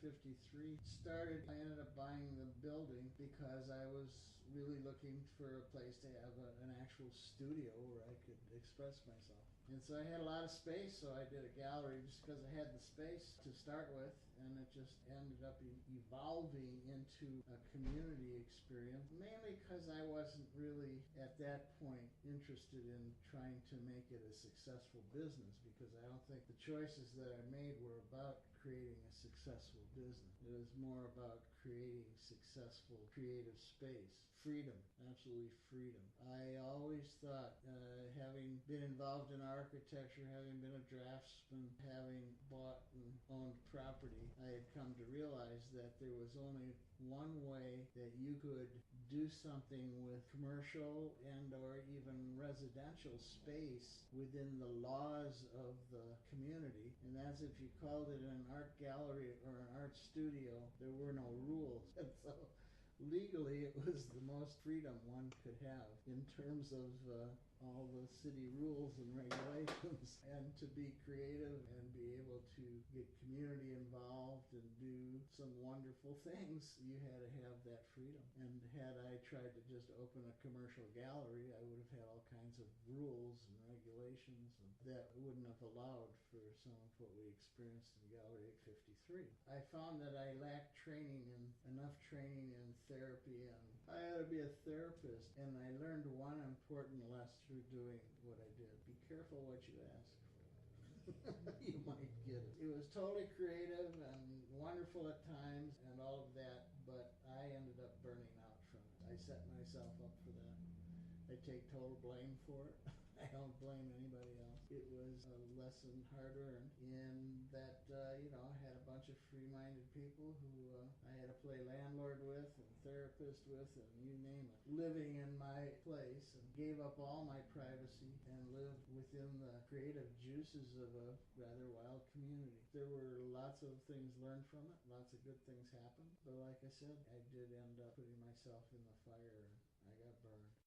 53 started. I ended up buying the building because I was really looking for a place to have an actual studio where I could express myself. And so I had a lot of space, so I did a gallery just because I had the space to start with, and it just ended up evolving into a community experience, mainly because I wasn't really, at that point, interested in trying to make it a successful business, because I don't think the choices that I made were about creating a successful business. It was more about creating successful creative space. Freedom, absolutely freedom. I always thought, having been involved in architecture, having been a draftsman, having bought and owned property, I had come to realize that there was only one way that you could do something with commercial and or even residential space within the laws of the community, and that's if you called it an art gallery or an art studio. There were no rules, and so legally it was the most freedom one could have in terms of all the city rules and regulations, and to be creative and be able to get community involved and do some wonderful things. You had to have that freedom. And had I tried to just open a commercial gallery, I would have had all kinds of rules and regulations, and that wouldn't have allowed for some of what we experienced in Gallery 853. I found that I lacked enough training in therapy, and I had to be a therapist. And I learned one important lesson through doing what I did. Be careful what you ask for. You might get it. It was totally creative and wonderful at times and all of that, but I ended up burning out from it. I set myself up for that. I take total blame for it. I don't blame anybody else. It was a lesson hard earned in that, I had a bunch of free-minded people who I had to play landlord with and therapist with and you name it, living in my place, and gave up all my privacy and lived within the creative juices of a rather wild community. There were lots of things learned from it, lots of good things happened, but like I said, I did end up putting myself in the fire and I got burned.